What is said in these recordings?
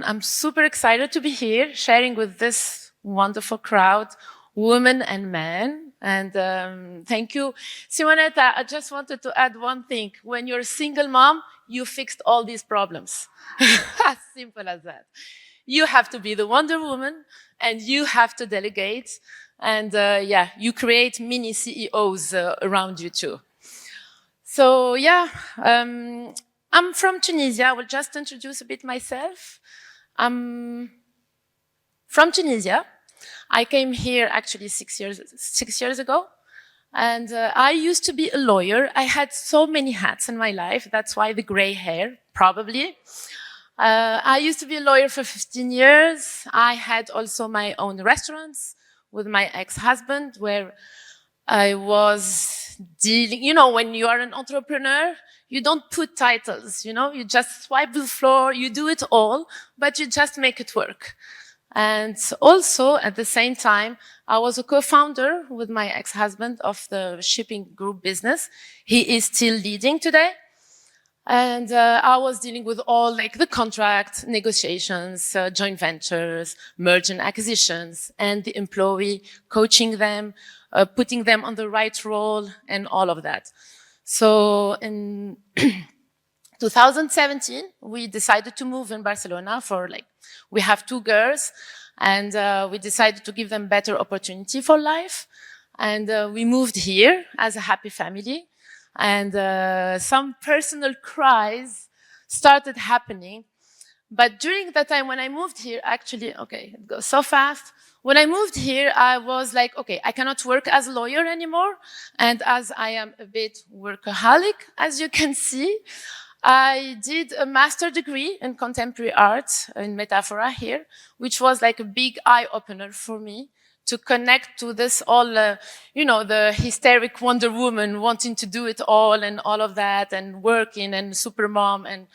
I'm super excited to be here sharing with this wonderful crowd, women and men. And thank you. Simonetta, I just wanted to add one thing. When you're a single mom, you fixed all these problems. As simple as that. You have to be the Wonder Woman and you have to delegate. And yeah, you create mini CEOs around you too. So yeah, I'm from Tunisia. I will just introduce a bit myself. I'm from Tunisia. I came here actually 6 years ago. And I used to be a lawyer. I had so many hats in my life. That's why the gray hair, probably. I used to be a lawyer for 15 years. I had also my own restaurants with my ex-husband where I was dealing, you know, when you are an entrepreneur, you don't put titles, you know, you just swipe the floor, you do it all, but you just make it work. And also, at the same time, I was a co-founder with my ex-husband of the shipping group business. He is still leading today. And I was dealing with all like the contract negotiations, joint ventures, merger and acquisitions, and the employee, coaching them, putting them on the right role, and all of that. So in 2017, we decided to move in Barcelona for like, we have 2 girls, and we decided to give them better opportunity for life. And we moved here as a happy family. And some personal cries started happening. But during that time when I moved here, actually, okay, it goes so fast. When I moved here, I was like, okay, I cannot work as a lawyer anymore. And as I am a bit workaholic, as you can see, I did a master degree in contemporary art in Metaphora here, which was like a big eye-opener for me to connect to this all, you know, the hysteric Wonder Woman wanting to do it all and all of that and working and super mom. And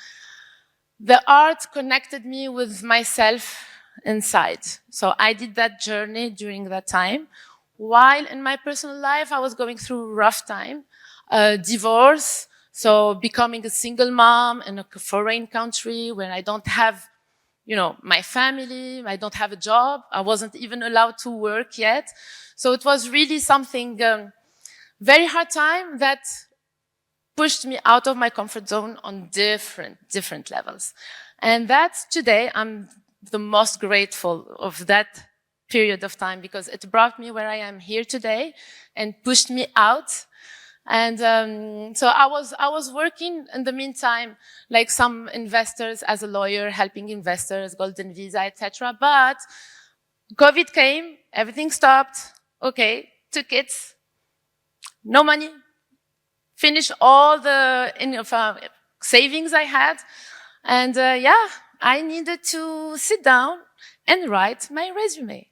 the art connected me with myself inside. So I did that journey during that time. While in my personal life, I was going through a rough time, divorce, so becoming a single mom in a foreign country where I don't have, you know, my family, I don't have a job. I wasn't even allowed to work yet. So it was really something, very hard time that pushed me out of my comfort zone on different levels. And that's today, I'm the most grateful of that period of time because it brought me where I am here today and pushed me out. And so I was working in the meantime, like some investors as a lawyer, helping investors, Golden Visa, etc. But COVID came, everything stopped. Okay, 2 kids, no money, finish all the savings I had, and yeah, I needed to sit down and write my resume.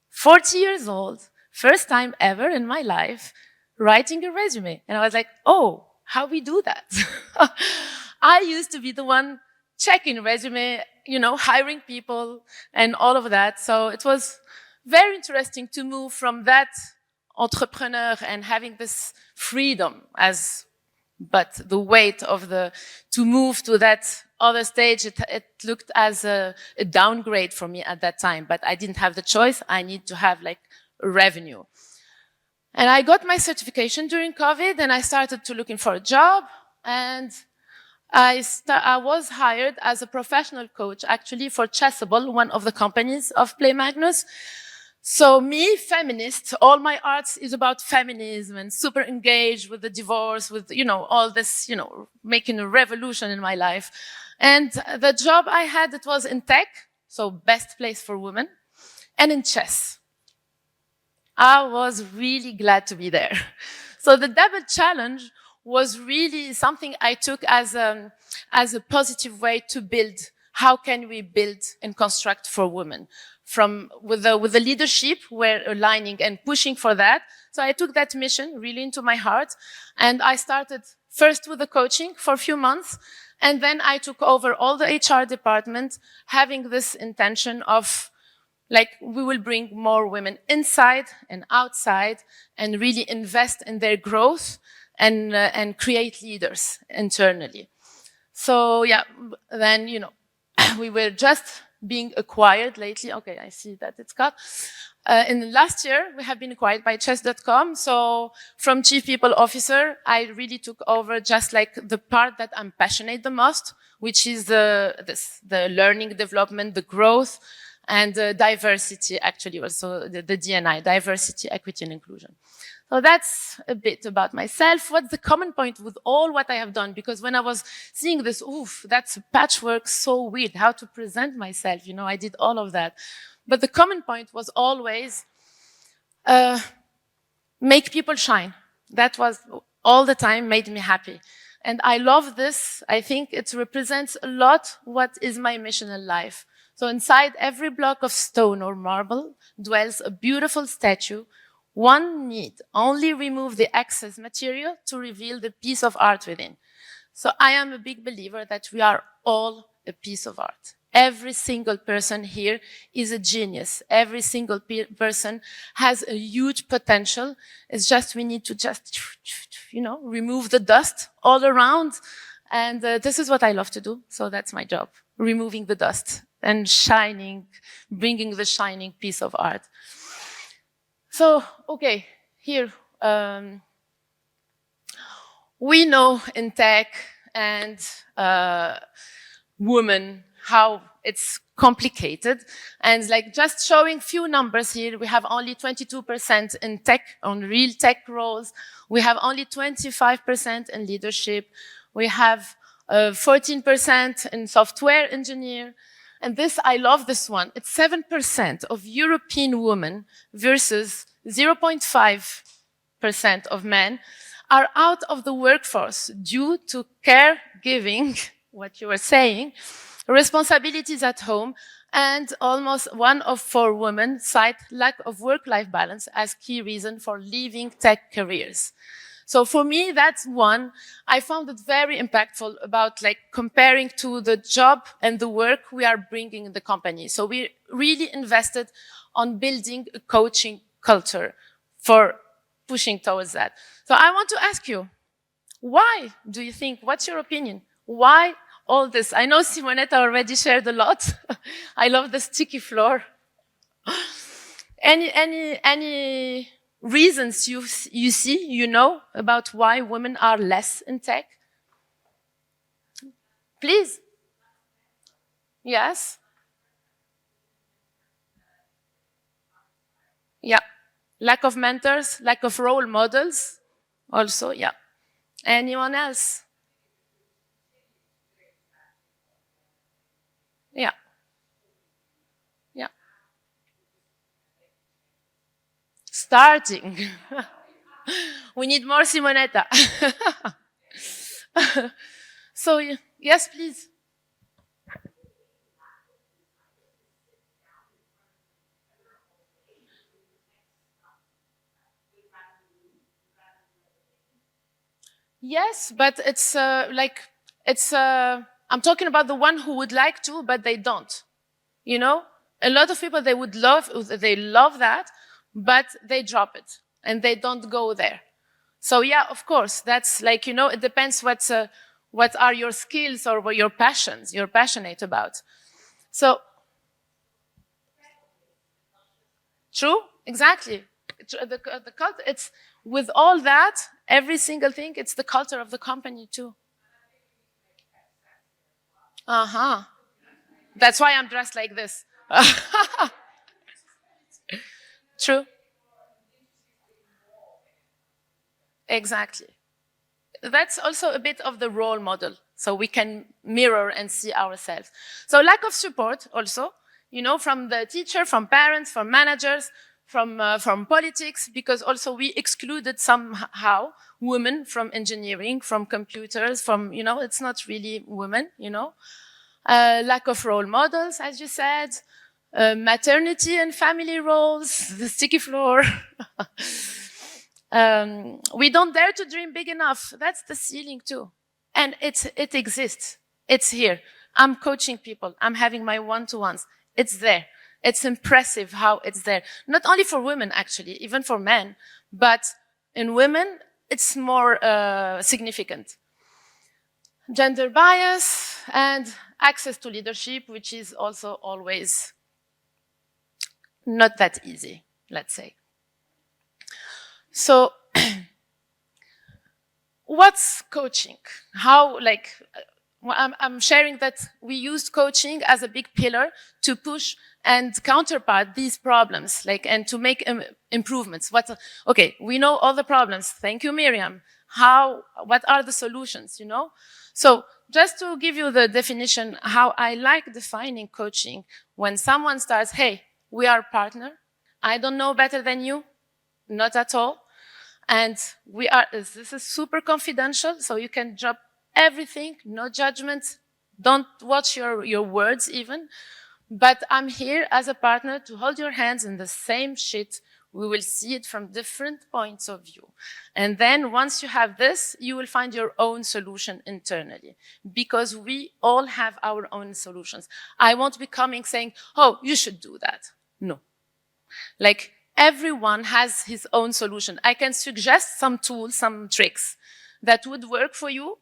40 years old, first time ever in my life, writing a resume. And I was like, oh, how we do that? I used to be the one checking resume, you know, hiring people and all of that. So it was very interesting to move from that entrepreneur and having this freedom but the weight of to move to that other stage, it looked as a downgrade for me at that time, but I didn't have the choice. I need to have like a revenue. And I got my certification during COVID and I started to looking for a job, and I was hired as a professional coach actually for Chessable, one of the companies of Play Magnus. So me, feminist, all my arts is about feminism and super engaged with the divorce, with, you know, all this, you know, making a revolution in my life. And the job I had, it was in tech, so best place for women, and in chess. I was really glad to be there. So the double challenge was really something I took as a positive way to build. How can we build and construct for women? With the leadership, we're aligning and pushing for that. So I took that mission really into my heart. And I started first with the coaching for a few months. And then I took over all the HR department, having this intention of, like, we will bring more women inside and outside and really invest in their growth and create leaders internally. So yeah, then, you know, we were just being acquired lately. Okay, I see that it's cut. In the last year, we have been acquired by chess.com. So from chief people officer, I really took over just like the part that I'm passionate the most, which is the learning development, the growth, and diversity, actually also the DNI, diversity, equity, and inclusion. So that's a bit about myself. What's the common point with all what I have done? Because when I was seeing this, oof, that's a patchwork, so weird, how to present myself, you know, I did all of that. But the common point was always make people shine. That was all the time made me happy. And I love this. I think it represents a lot what is my mission in life. So inside every block of stone or marble dwells a beautiful statue. One need only remove the excess material to reveal the piece of art within. So I am a big believer that we are all a piece of art. Every single person here is a genius. Every single person has a huge potential. It's just we need to just, you know, remove the dust all around. And this is what I love to do. So that's my job, removing the dust and shining, bringing the shining piece of art. So, okay, here, we know in tech and women how it's complicated. And like just showing few numbers here, we have only 22% in tech, on real tech roles. We have only 25% in leadership. We have 14% in software engineer. And this, I love this one. It's 7% of European women versus 0.5% of men are out of the workforce due to caregiving, what you were saying, responsibilities at home, and almost 1 of 4 women cite lack of work-life balance as key reason for leaving tech careers. So for me, that's one. I found it very impactful about like comparing to the job and the work we are bringing in the company. So we really invested on building a coaching culture for pushing towards that. So I want to ask you, why do you think, what's your opinion? Why all this? I know Simonetta already shared a lot. I love the sticky floor. Any reasons you see, you know, about why women are less in tech? Please. Yes. Yeah. Lack of mentors, lack of role models. Also, yeah. Anyone else? Yeah. Yeah. Starting. We need more Simonetta. So, yes, please. Yes, but it's I'm talking about the one who would like to, but they don't. You know, a lot of people, they love that, but they drop it and they don't go there. So yeah, of course, that's like, you know, it depends what are your skills or what your passions you're passionate about. So, true, exactly. The culture, it's with all that, every single thing, it's the culture of the company too. Uh-huh. That's why I'm dressed like this. True. Exactly. That's also a bit of the role model. So we can mirror and see ourselves. So lack of support also, you know, from the teacher, from parents, from managers, from politics, because also we excluded somehow women from engineering, from computers, from, you know, it's not really women, you know. Lack of role models, as you said, maternity and family roles, the sticky floor. We don't dare to dream big enough. That's the ceiling too. And it exists. It's here. I'm coaching people. I'm having my one-to-ones. It's there. It's impressive how it's there. Not only for women, actually, even for men, but in women, it's more significant. Gender bias and access to leadership, which is also always not that easy, let's say. So what's coaching? How, like, I'm sharing that we used coaching as a big pillar to push and counterpart these problems, like, and to make improvements. Okay, we know all the problems. Thank you, Myriam. What are the solutions, you know? So just to give you the definition, how I like defining coaching, when someone starts, hey, we are a partner. I don't know better than you. Not at all. And this is super confidential, so you can drop everything, no judgment. Don't watch your words even. But I'm here as a partner to hold your hands in the same shit. We will see it from different points of view. And then once you have this, you will find your own solution internally, because we all have our own solutions. I won't be coming saying, oh, you should do that. No. Like, everyone has his own solution. I can suggest some tools, some tricks that would work for you,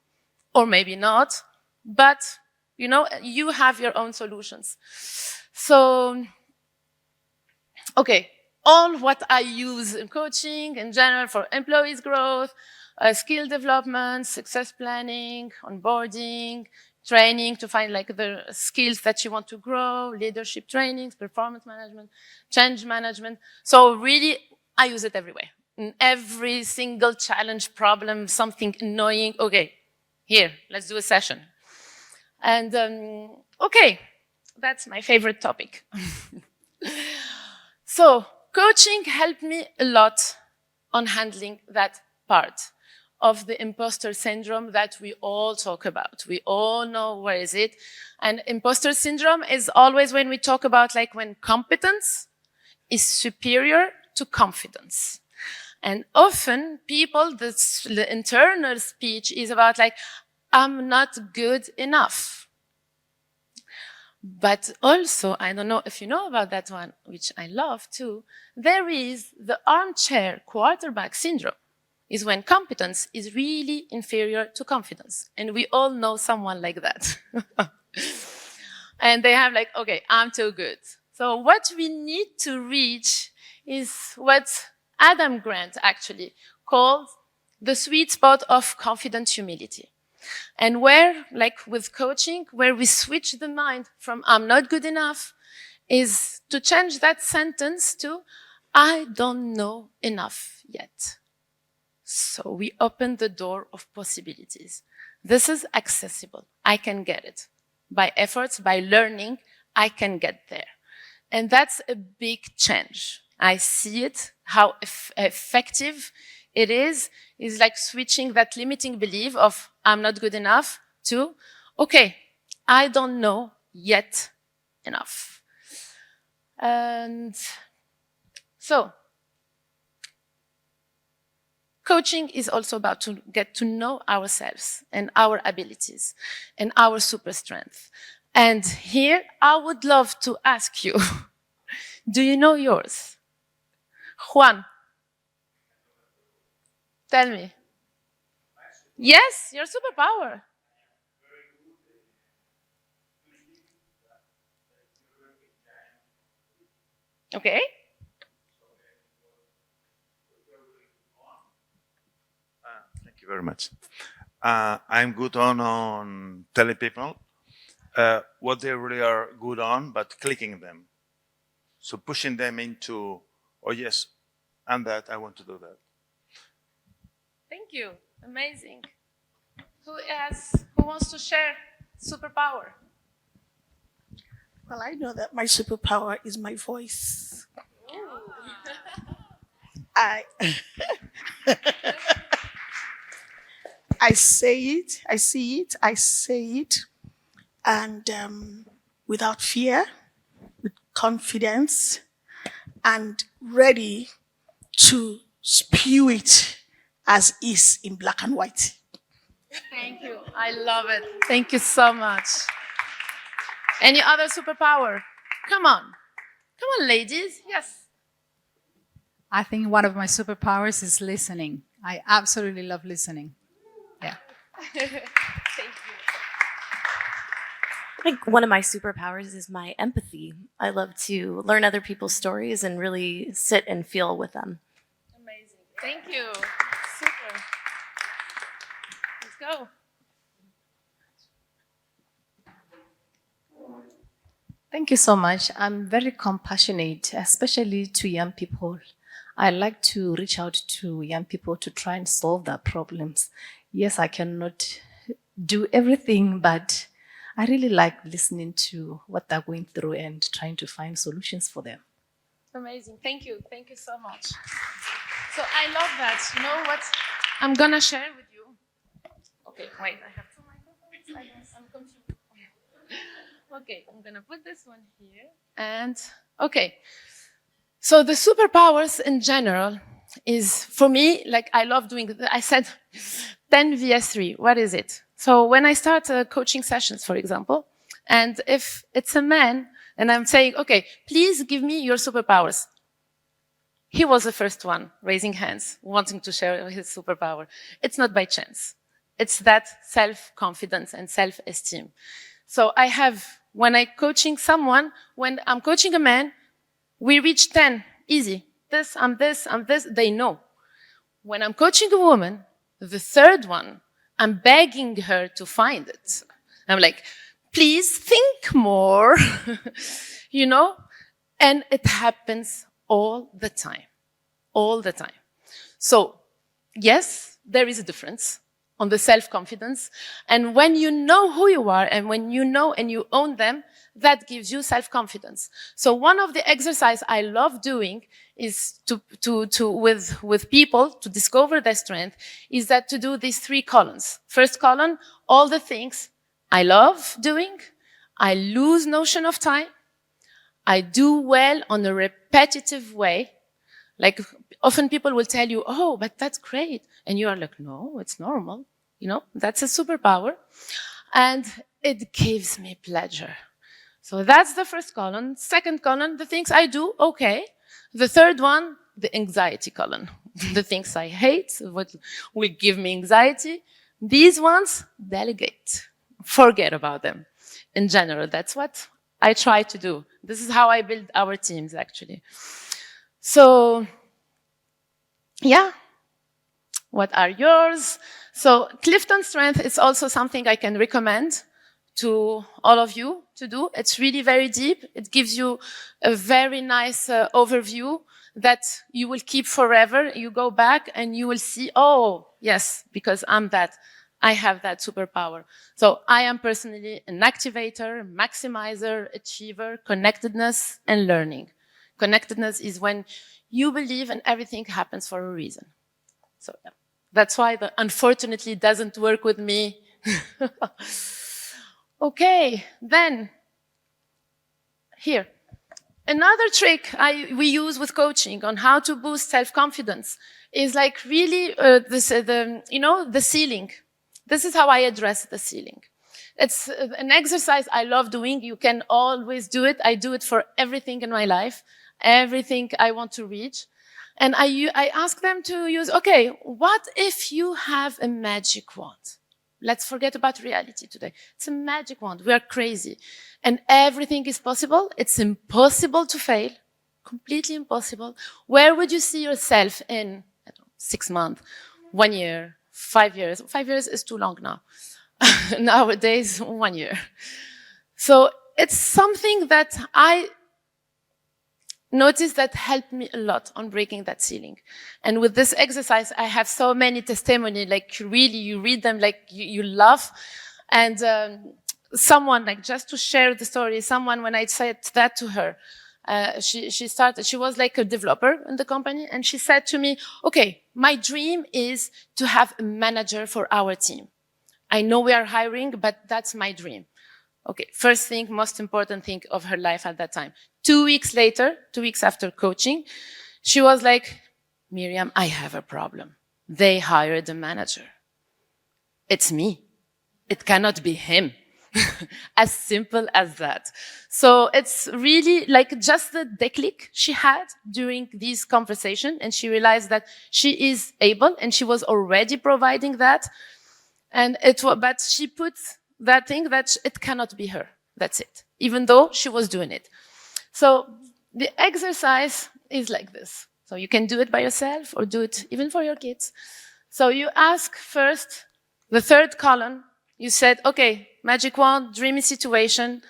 or maybe not, but, you know, you have your own solutions. So, okay, all what I use in coaching in general for employees growth, skill development, success planning, onboarding, training to find like the skills that you want to grow, leadership trainings, performance management, change management. So really, I use it everywhere. In every single challenge, problem, something annoying. Okay, here, let's do a session. And okay, that's my favorite topic. So coaching helped me a lot on handling that part of the imposter syndrome that we all talk about. We all know where is it. And imposter syndrome is always when we talk about like when competence is superior to confidence. And often people, the internal speech is about like, I'm not good enough. But also, I don't know if you know about that one, which I love too, there is the armchair quarterback syndrome. Is when competence is really inferior to confidence. And we all know someone like that. And they have like, okay, I'm too good. So what we need to reach is what Adam Grant actually called the sweet spot of confident humility. And where, like with coaching, where we switch the mind from I'm not good enough, is to change that sentence to I don't know enough yet. So we open the door of possibilities. This is accessible. I can get it. By efforts, by learning, I can get there. And that's a big change. I see it, how effective it is like switching that limiting belief of I'm not good enough to, okay, I don't know yet enough. And so, coaching is also about to get to know ourselves and our abilities and our super strength. And here I would love to ask you, do you know yours? Juan, tell me. Yes, your superpower. Okay. Thank you very much. I'm good on telling people what they really are good on, but clicking them. So pushing them into, oh yes, and that, I want to do that. Thank you. Amazing. Who wants to share superpower? Well, I know that my superpower is my voice. I I say it, I see it, I say it, and without fear, with confidence, and ready to spew it as is in black and white. Thank you. I love it. Thank you so much. Any other superpower? Come on. Come on, ladies. Yes. I think one of my superpowers is listening. I absolutely love listening. Yeah. Thank you. I think one of my superpowers is my empathy. I love to learn other people's stories and really sit and feel with them. Amazing. Thank you. Super. Let's go. Thank you so much. I'm very compassionate, especially to young people. I like to reach out to young people to try and solve their problems. Yes, I cannot do everything, but I really like listening to what they're going through and trying to find solutions for them. Amazing. Thank you. Thank you so much. So I love that. You know what I'm going to share with you? Okay, wait. I have two microphones. I'm confused. Okay, I'm going to put this one here. And, okay. So the superpowers in general is, for me, like I love doing, I said 10 vs 3. What is it? So when I start coaching sessions, for example, and if it's a man, and I'm saying, okay, please give me your superpowers. He was the first one raising hands, wanting to share his superpower. It's not by chance. It's that self-confidence and self-esteem. So I have, when I'm coaching someone, when I'm coaching a man, we reach 10, easy. I'm this, they know. When I'm coaching a woman, the third one, I'm begging her to find it. I'm like, please think more, you know? And it happens all the time. So, yes, there is a difference on the self-confidence. And when you know who you are and when you know and you own them, that gives you self-confidence. So one of the exercises I love doing is with people to discover their strength is that to do these 3 columns. First column, all the things I love doing. I lose notion of time. I do well on a repetitive way. Like often people will tell you, oh, but that's great. And you are like, no, it's normal. You know, that's a superpower. And it gives me pleasure. So that's the first column. Second column, the things I do, okay. The third one, the anxiety column. The things I hate, what will give me anxiety. These ones, delegate. Forget about them. In general, that's what I try to do. This is how I build our teams, actually. So, yeah. What are yours? So, Clifton Strength is also something I can recommend to all of you to do. It's really very deep. It gives you a very nice overview that you will keep forever. You go back and you will see, oh, yes, because I'm that. I have that superpower. So I am personally an activator, maximizer, achiever, connectedness, and learning. Connectedness is when you believe and everything happens for a reason. So yeah. That's why unfortunately it doesn't work with me. Okay, then here. Another trick we use with coaching on how to boost self-confidence is like really the ceiling. This is how I address the ceiling. It's an exercise I love doing. You can always do it. I do it for everything in my life, everything I want to reach. And I ask them to use, okay, what if you have a magic wand? Let's forget about reality today. It's a magic wand. We are crazy. And everything is possible. It's impossible to fail. Completely impossible. Where would you see yourself in, I don't know, 6 months, 1 year, 5 years? 5 years is too long now. Nowadays, 1 year. So it's something that I noticed that helped me a lot on breaking that ceiling. And with this exercise, I have so many testimonies, like really, you read them, like you laugh. And someone, like just to share the story, someone, when I said that to her, she was like a developer in the company, and she said to me, okay, my dream is to have a manager for our team. I know we are hiring, but that's my dream. Okay, first thing, most important thing of her life at that time. 2 weeks later, 2 weeks after coaching, she was like, Myriam, I have a problem. They hired a manager. It's me. It cannot be him. As simple as that. So it's really like just the déclic she had during this conversation, and she realized that she is able, and she was already providing that. And but she put that thing that it cannot be her. That's it. Even though she was doing it. So the exercise is like this. So you can do it by yourself or do it even for your kids. So you ask first, the third column, you said, okay, magic wand, dreamy situation.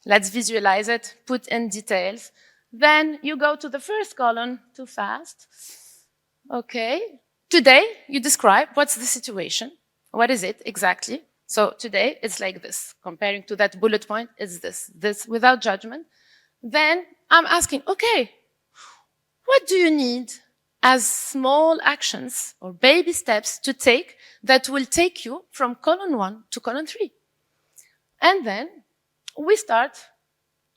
Let's visualize it, put in details. Then you go to the first column, too fast. Okay. Today, you describe what's the situation. What is it exactly? So today, it's like this. Comparing to that bullet point, it's this without judgment. Then I'm asking, okay, what do you need as small actions or baby steps to take that will take you from column 1 to column 3? And then we start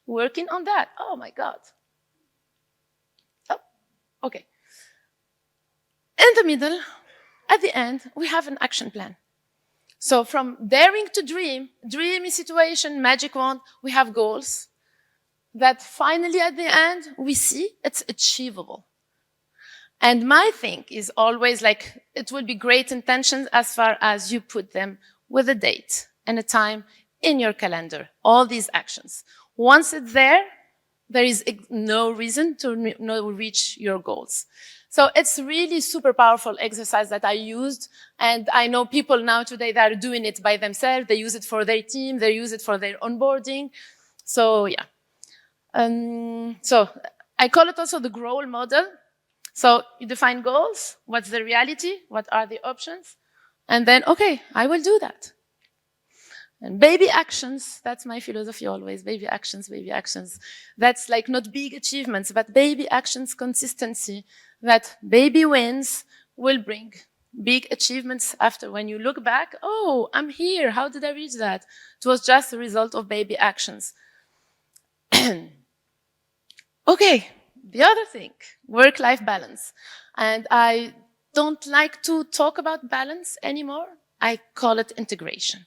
working on that. Oh my God. Oh, okay. In the middle, at the end, we have an action plan. So from daring to dream, dreamy situation, magic wand, we have goals that finally at the end, we see it's achievable. And my thing is always like, it will be great intentions as far as you put them with a date and a time in your calendar, all these actions. Once it's there is no reason to not reach your goals. So it's really super powerful exercise that I used. And I know people now today that are doing it by themselves. They use it for their team. They use it for their onboarding. So yeah. So I call it also the grow model. So you define goals. What's the reality? What are the options? And then, okay, I will do that. And baby actions, that's my philosophy always, baby actions, baby actions. That's like not big achievements, but baby actions, consistency, that baby wins will bring big achievements after. When you look back, oh, I'm here, how did I reach that? It was just a result of baby actions. Okay, the other thing, work-life balance. And I don't like to talk about balance anymore. I call it integration.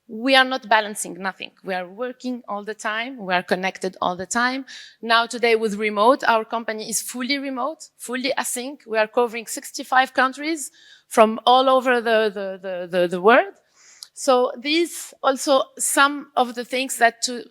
We are not balancing nothing. We are working all the time. We are connected all the time. Now today with remote, our company is fully remote, fully async. We are covering 65 countries from all over the world. So these also some of the things that to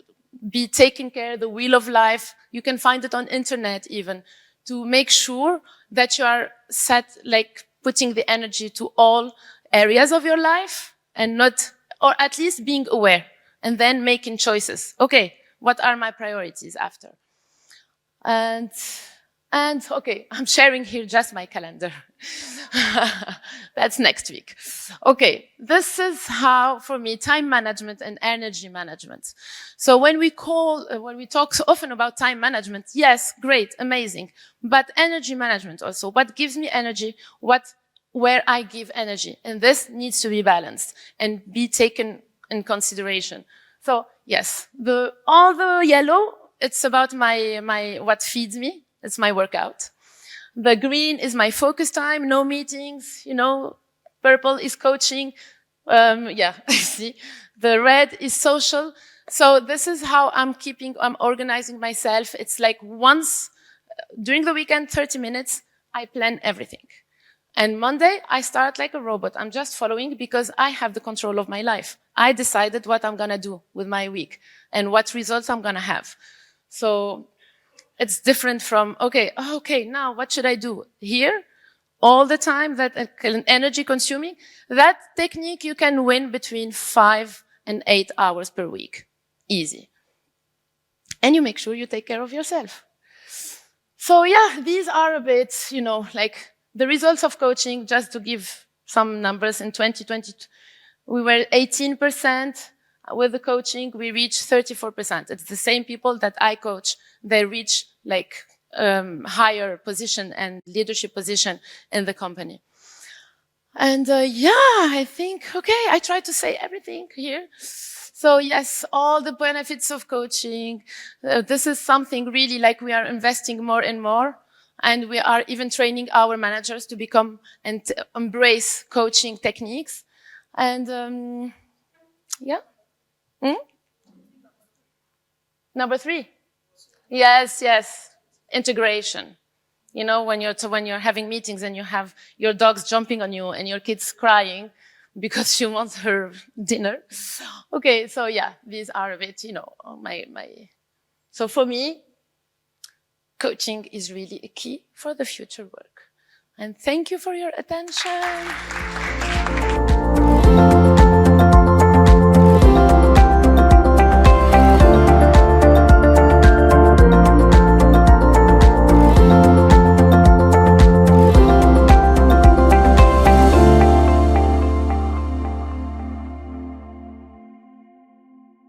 be taken care, the wheel of life, you can find it on internet even, to make sure that you are set, like putting the energy to all areas of your life and not, or at least being aware and then making choices. Okay, what are my priorities after? And okay, I'm sharing here just my calendar. That's next week. Okay, this is how, for me, time management and energy management. So when we talk so often about time management, yes, great, amazing. But energy management also, what gives me energy, where I give energy. And this needs to be balanced and be taken in consideration. So yes, all the yellow, it's about what feeds me. It's my workout. The green is my focus time, no meetings, purple is coaching. Yeah, see. The red is social. So this is how I'm organizing myself. It's like once during the weekend, 30 minutes, I plan everything. And Monday, I start like a robot. I'm just following because I have the control of my life. I decided what I'm going to do with my week and what results I'm going to have. So it's different from, okay, now what should I do? Here, all the time, that energy consuming, that technique you can win between 5 and 8 hours per week. Easy. And you make sure you take care of yourself. So yeah, these are a bit, like the results of coaching, just to give some numbers. In 2020, we were 18%. With the coaching, we reached 34%. It's the same people that I coach. They reach like higher position and leadership position in the company. And I think, okay, I tried to say everything here. So yes, all the benefits of coaching. This is something really like we are investing more and more. And we are even training our managers to become and embrace coaching techniques. And yeah. Number 3. Yes. Integration. When you're having meetings and you have your dogs jumping on you and your kids crying, because she wants her dinner. Okay, so yeah, these are a bit, so for me, coaching is really a key for the future work. And thank you for your attention.